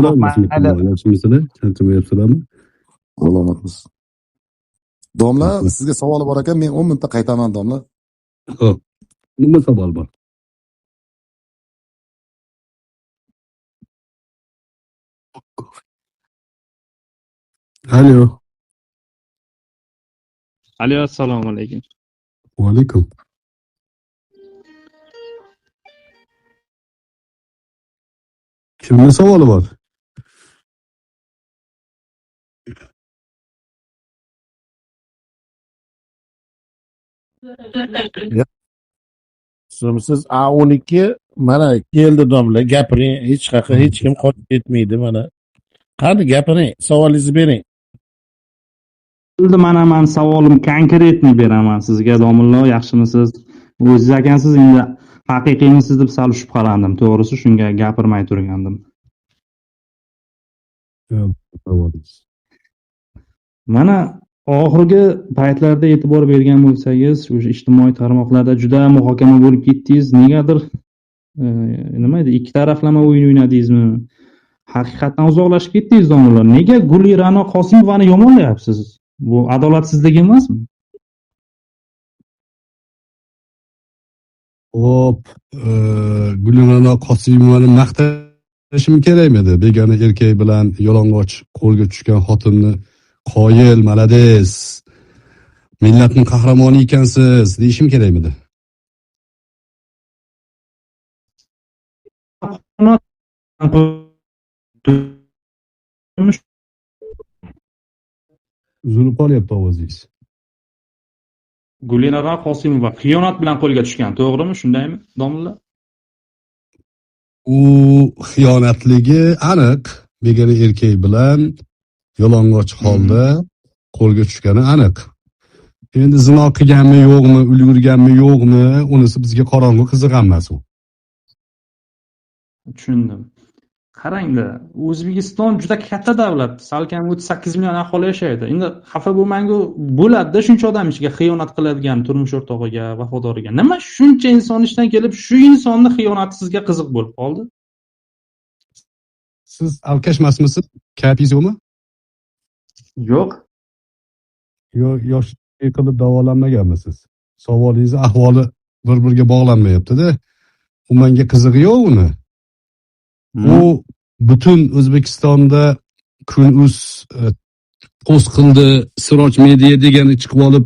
mayli. Yaxshimisizlar? Charchamayapsizlarmi? Salomatmiz. Domla, sizga savol bor ekan, men 10 minutda qaytaman, domla. Xo'p. Nima savol bor? Alo. Alo, assalomu alaykum. Va alaykum. Kimning savoli bor? Siz A12 mana keldi domla, gapiring, hech kim qochib ketmaydi mana. Qani gapiring, savolingizni bering. Endi mana men savolim konkretni beraman sizga, domla, yaxshimisiz? O'zingiz ekansiz, endi haqiqiymisiz deb sal shubhalandim, to'g'risi shunga gapirmay turgandim. Mana oxirgi paytlarda e'tibor bergan bo'lsangiz, o'sha ijtimoiy tarmoqlarda juda muhokama bo'lib ketdingiz. Negadir nima edi, ikki taraflama o'yin o'ynadingizmi? Haqiqatdan uzoqlashib ketdingiz, domlalar. Nega Gulira'no Qosimovani yomonlayapsiz? Bu adolatsizlik emasmi? Hop, Gulira'no Qosimovani maqtashim kerakmidi? Begona erkak bilan yalang'och qo'lga tushgan xotinni qoyil, malades, millatning qahramoni ekansiz deyishim kerakmidi? Uzilib qolyapti ovozingiz. Gulira'no Qosimova xiyonat bilan qo'lga tushgan, to'g'rimi? Shundaymi, domlalar? U xiyonatligi aniq. Begona erkak bilan yalang'och holda qo'lga tushgani aniq. Endi zino qilganmi yo'qmi, ulgurganmi yo'qmi, unisi bizga qorong'u qiziq emas u. Tushundim. Qaranglar, O'zbekiston juda katta davlat. Salkam 38 million aholi yashaydi. Endi xafa bo'lmang-ku, bo'ladi-da shuncha odam ichiga xiyonat qiladigan turmush o'rtog'iga, vafodoriga. Nima shuncha inson ishdan kelib, shu insonni xiyonati sizga qiziq bo'lib qoldi? Siz alkashmasmisiz? Kapingiz yo'qmi? Yo'q. Yoshlik qilib davolanmaganmisiz? Savolingiz ahvoli bir-biriga bog'lanmayapti-da. U menga qizig'i yo'q uni. U butun O'zbekistonda Kun.uz post qildi, Siroj Media degani chiqib olib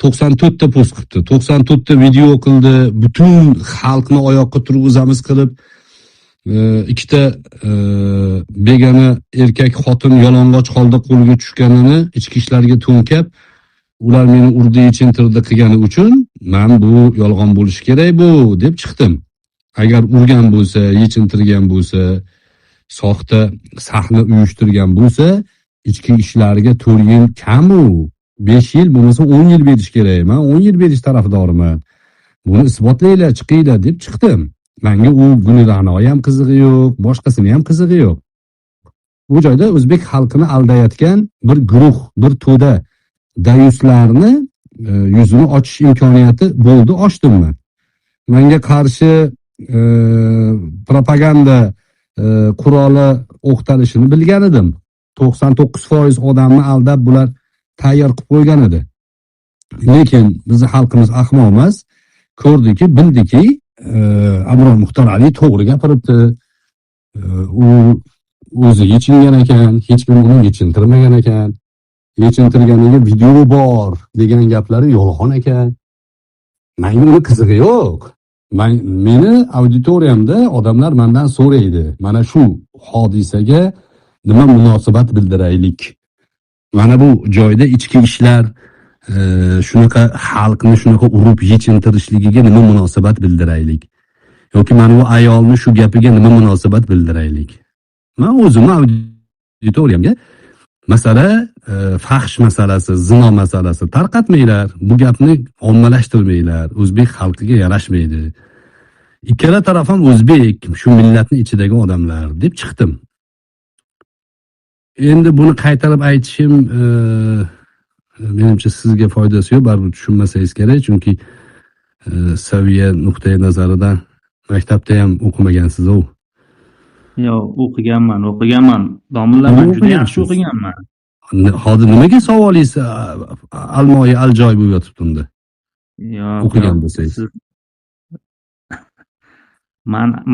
94 ta post qildi, 94 ta video qildi, butun xalqni oyoqqa turg'izamiz qilib, ikkita begona erkak xotin yalang'och holda qo'lga tushganini ichki ishlarga to'nkab, ular meni urdi, yechintirdi qilgani uchun men bu yolg'on bo'lishi kerak bu deb chiqdim. Agar urgan bo'lsa, yechintirgan bo'lsa, soxta sahna uyushtirgan bo'lsa, ichki ishlarga 4 yil kam u. 5 yil bo'lmasa 10 yil berish kerak. Men 10 yil berish tarafdoriman. Buni isbotlanglar, chiqinglar deb chiqdim. Menga u Gulira'no ham qizig'i yo'q, boshqasini ham qizig'i yo'q. Bu joyda o'zbek xalqini aldayotgan bir guruh, bir to'da dayuslarni yuzini ochish imkoniyati bo'ldi, ochdim men. Menga qarshi propaganda quroli o'qtalishini bilgan edim. 99% odamni aldab bular tayyor qilib qo'ygan edi. Lekin bizning xalqimiz ahmoq emas. Ko'rdiki, bildiki, Abror Muxtor Ali to'g'ri gapiribdi. U o'zi yechingan ekan, hech kim uni yechintirmagan ekan. Yechintirganiga video bor degan gaplari yolg'on ekan. Menga uni qizig'i yo'q. Meni auditoriyamda odamlar mendan so'raydi. Mana shu hodisaga nima munosabat bildiraylik? Mana bu joyda ichki ishlar shunaqa xalqni shunaqa urib yechintirishligiga nima munosabat bildiraylik? Yoki mana bu ayolni shu gapiga nima munosabat bildiraylik? Men o'zim auditoriyamga masala fahsh masalasi, zino masalasi tarqatmanglar. Bu gapni ommalashtirmanglar. O'zbek xalqiga yarashmaydi. Ikkala taraf ham o'zbek, shu millatning ichidagi odamlar deb chiqdim. Endi buni qaytarib aytishim menimcha sizga foydasi yo'q, baribir tushunmasangiz kerak, chunki saviya nuqtai nazaridan maktabda ham o'qimagansiz-ku. Yo'q, o'qiganman. Domla, Nima men juda yaxshi o'qigansiz? o'qiganman. Hozir nimaga savolingiz almoyi aljoy bo'lib yotibdi unda? O'qigan Yo'q, bo'lsangiz. siz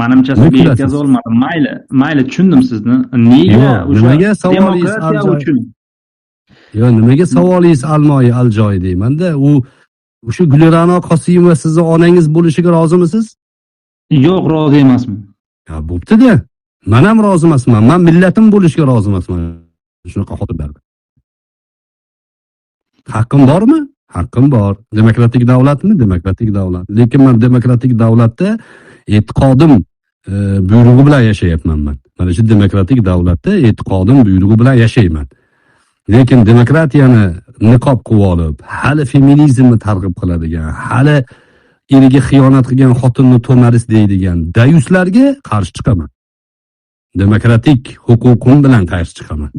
manimcha Nima sizga kulasiz? yetkaza olmadim. Mayli, tushundim sizni. Nega Yo'q, o'sha nimaga savolingiz demokratiya aljoy? uchun? Nimaga savolingiz almoyi aljoy deymanda, u o'sha Gulra'no Qosimova sizni onangiz bo'lishiga rozimisiz? Yo'q, rozi emasman. Ya bo'pti-da. Men ham rozi emasman. Men millatim bo'lishiga rozi emasman. Shunaqa xotirlarda. Haqqim bormi? Haqqim bor. Demokratik davlatmi? Demokratik davlat. Lekin men demokratik davlatda e'tiqodim buyrug'i bilan yashayapman men. Mana shu demokratik davlatda e'tiqodim buyrug'i bilan yashayman. Lekin demokratiyani niqob qilib olib, hali feminizmni targ'ib qiladigan, hali eriga xiyonat qilgan xotinni to'maris deydigan dayuslarga qarshi chiqaman. Demokratik huquqim bilan qarshi chiqaman.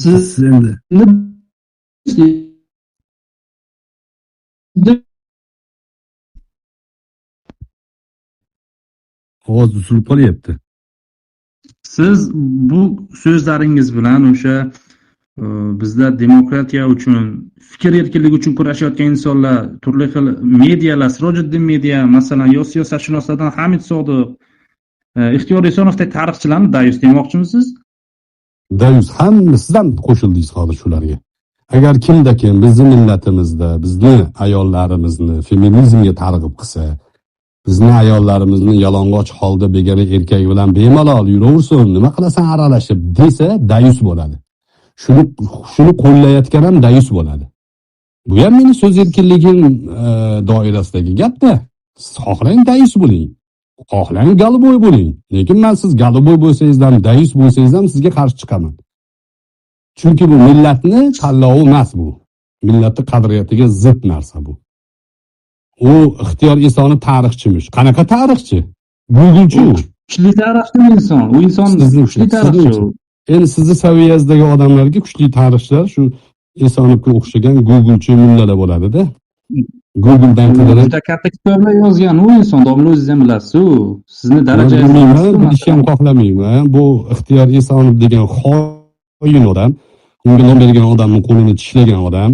Siz Endi ovoz uzilib qolyapti. Siz bu so'zlaringiz bilan o'sha bizda demokratiya uchun, fikr erkinligi uchun kurashayotgan insonlar, turli xil medialar, Sirojiddin media, masalan, siyosatshunoslardan Hamid Sodiq, Ixtiyor Esonovdek tarixchilarni dayus demoqchimisiz? Dayus hammasidan qo'shildingiz hozir shularga. Agar kimda kim bizning millatimizda bizni ayollarimizni feminizmga targ'ib qilsa, bizni ayollarimizni yalang'och holda begona erkak bilan bemalol yuraversin, nima qilasan aralashib desa, dayus bo'ladi. Shuni qo'llayotgan ham dayus bo'ladi. Bu ham meni so'z erkinligim doirasidagi gap-da. Siz xohlang dayus bo'ling, xohlang galiboy bo'ling. Lekin men siz galiboy bo'lsangiz ham, dayus bo'lsangiz ham sizga qarshi chiqaman. Chunki bu millatni tanlovi emas bu. Millatning qadriyatiga zid narsa bu. U Ixtiyor Esonov tarixchimish. Qanaqa tarixchi? Googlechi u. Kuchli tarixchi inson. U inson kuchli tarixchi. Endi sizni saviyangizdagi odamlarga kuchli tarixchilar shu Esonovga o'xshagan Googlechi mullalar bo'ladi-da. Googledan qidirib juda katta kitoblar yozgan u inson, domla o'zingiz ham bilasiz. U sizni darajangizni bilishni ham xohlamayman. Bu Ixtiyor Esonov degan xoin odam, unga nom bergan odamni qo'lini tishlagan odam,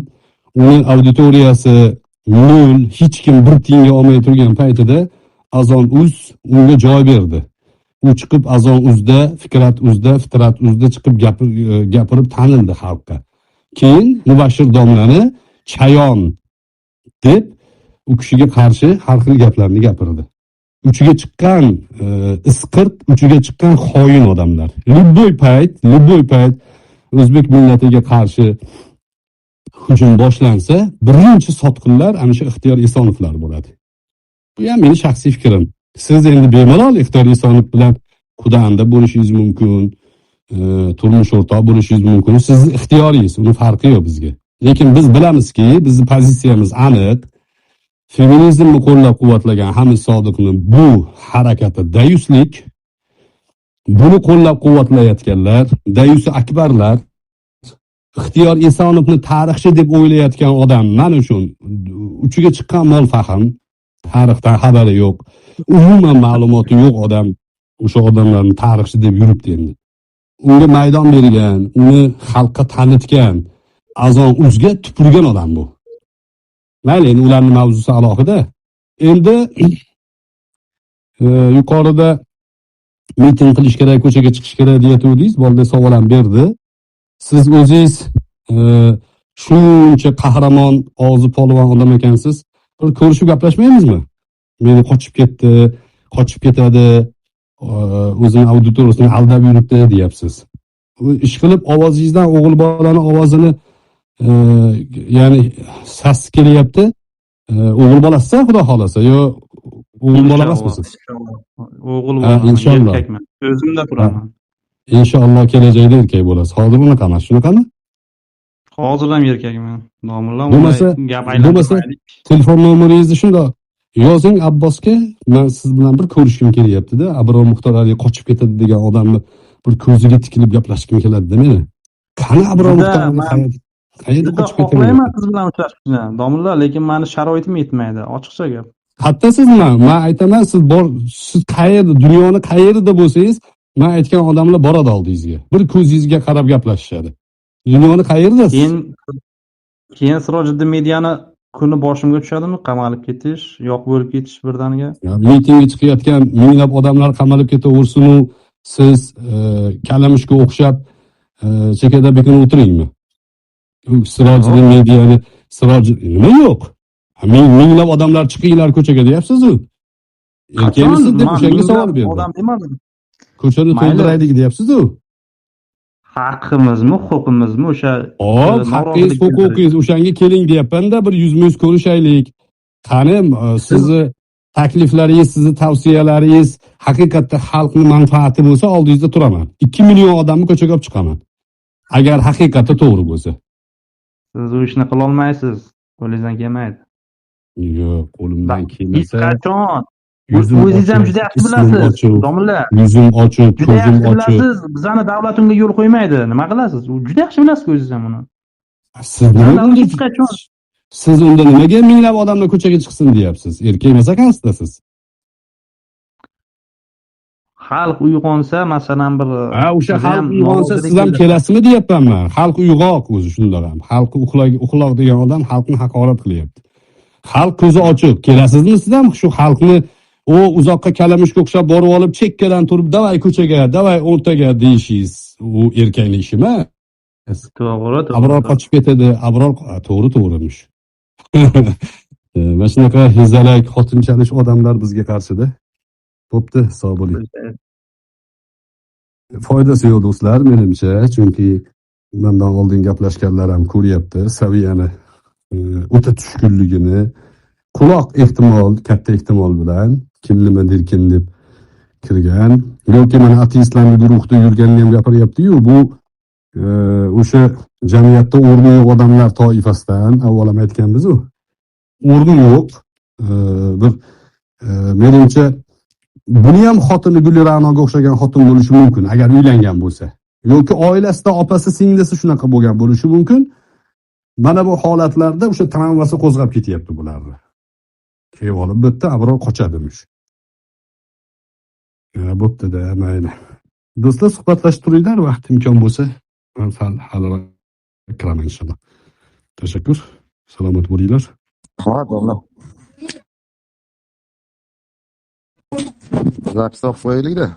uning auditoriyasi nol, hech kim bir tiyinga olmay turgan paytida Azon.uz unga joy berdi. U chiqib Azon.uzda, Fitrat.uzda chiqib gapirib tanildi xalqqa. Keyin Mubashshir domlani chayon deb u kishiga qarshi har xil gaplarni gapirdi. Uchiga chiqqan isqirt, uchiga chiqqan xoin odamlar. Любой payt o'zbek millatiga qarshi hujum boshlansa, birinchi sotqinlar ana shu Ixtiyor Esonovlar bo'ladi. Bu ham meni shaxsiy fikrim. Siz endi bemalol Ixtiyor Esonov bilan qudanda bo'lishingiz mumkin, turmush o'rtoq bo'lishingiz mumkin. Sizning ixtiyoringiz, uni farqi yo'q bizga. Lekin biz bilamizki, bizning pozitsiyamiz aniq. Feminizmni qo'llab-quvvatlagan Hamid Sodiqning bu harakati dayuslik. Buni qo'llab-quvvatlayotganlar, dayusi akbarlar, Ixtiyor Esonovni tarixchi deb o'ylayotgan odam men uchun uchiga chiqqan mol fahm, tarixdan xabari yo'q, umuman ma'lumoti yo'q odam o'sha odamlarni tarixchi deb yuribdi endi. Unga maydon bergan, uni xalqqa tanitgan, Azon.uzga tupurgan odam bu. Mayli, endi ularning mavzusi alohida. Endi yuqorida miting qilish kerak, ko'chaga chiqish kerak deyatuvdingiz, bolda savol ham berdi. Siz o'zingiz shuncha qahramon, og'zi polvon odam ekansiz. Bir ko'rishib gaplashmaymizmi? Meni qochib ketadi, o'zini auditoriyasini aldab yuribdi deyapsiz. Ish qilib ovozingizdan o'g'il bolani ovozini ya'ni sas kelyapti. O'g'il bolasiz, xudo xolasa, yo o'g'il bola emasmisiz? O'g'il bo'laman, inshaalloh. erkakman. O'zimda turaman. Inshaalloh kelajakda erkak bo'lasiz. Hozir unaqa emas, shunaqami? Hozir ham erkakman. Domla, bo'lmasa telefon nomeringizni shundoq yozing Abbosga. Men siz bilan bir ko'rishkim kelyapti-da. Abro Muxtor Ali qochib ketadi degan odamni bir ko'ziga tikilib gaplashkim keladi-da meni. Qani Abro Muxtor Ali qayerda qochib ketadi? Xohlayman siz bilan uchrashishni, domla, lekin meni sharoitim yetmaydi, ochiqcha gap. Hattasizmi? Men aytaman, siz qayerda, dunyoni qayerida bo'lsangiz, men aytgan odamlar boradi oldingizga. Bir ko'zingizga qarab gaplashishadi. Dunyoni qayerdasiz? Keyin Sirojiddin Mediani kuni boshimga tushadimi? Qamalib ketish, yo'q bo'lib ketish birdaniga. Mitingga chiqayotgan minglab odamlar qamalib ketaversin-u, siz kalamushga o'xshab chekada bekinib o'tiringmi? Sirojiddin Mediani nima yo'q? Minglab odamlar chiqinglar ko'chaga deyapsiz-ku. Erkakmisiz deb o'shanga savol berdim. Odam demadim. Ko'chani to'ldiraylik deyapsiz-ku. Haqqimizmi, huquqimizmi o'sha haqqingiz, huquqingiz o'shanga keling deyapman-da, bir yuzma-yuz ko'rishaylik. Qani sizni takliflaringiz, sizni tavsiyalaringiz haqiqatda xalqning manfaati bo'lsa, oldingizda turaman. 2 million odamni ko'chaga olib chiqaman. Agar haqiqatda to'g'ri bo'lsa. Siz u ishni qila olmaysiz. Qo'lingizdan kelmaydi. Yo'q, qo'limdan Hech kelmasa. qachon. Yuzim O'zingiz ham ochiq, juda yaxshi ismim bilasiz, ochiq, domla. Yuzim ochiq, Juda ko'zim yaxshi ochiq. bilasiz, bizani davlat unga yo'l qo'ymaydi. Nima qilasiz? U juda yaxshi bilasiz o'zingiz ham uni. Siz nima Hech qachon. Siz unda nimaga minglab odamlar ko'chaga chiqsin deyapsiz? Erkak emas ekansizda siz. Xalq uyg'onsa, masalan bir O'sha xalq uyg'onsa siz ham kelasizmi deyapman men. Xalq uyg'oq o'zi shundoq ham. Xalq uxloq degan odam xalqni haqorat qilyapti. Xalq ko'zi ochiq. Kelasizmi siz ham shu xalqni uzoqqa kalamushga o'xshab borib olib, chekkadan turib, davay ko'chaga, davay o'rtaga deyishingiz, u erkaklik ish emas. To'g'ri. Abror qochib ketadi, abror to'g'rimish. Mana shunaqa hezalak, xotinchalish odamlar bizga qarshida. Bo'pti, sog' bo'ling. Foydasi yo'q do'stlar, menimcha, chunki mendan oldin gaplashganlar ham ko'ryapti saviyani o'ta tushkunligini. Quloq ehtimol, katta ehtimol bilan kim nima derkin deb kirgan. Yoki mana ateistlarning guruhida yurganini ham gapiryapti-yu, bu o'sha jamiyatda o'rni yo'q odamlar toifasidan avval ham aytganmiz-ku. O'rni yo'q. Bir menimcha buni ham xotini Guli Ra'noga o'xshagan xotin bo'lishi mumkin agar uylangan bo'lsa. Yoki oilasida opasi, singlisi shunaqa bo'lgan bo'lishi mumkin. Mana bu holatlarda o'sha travmasi qo'zg'ab ketyapti bularni. Kelib olib bitta abror qochadimish. Bo'pti-da, mayli. Do'stlar, suhbatlashib turinglar, vaqt imkon bo'lsa. Men hali kiraman inshaalloh. Tashakkur. Salomat bo'linglar. Ha, domla. Zapis qo'yaylik-da.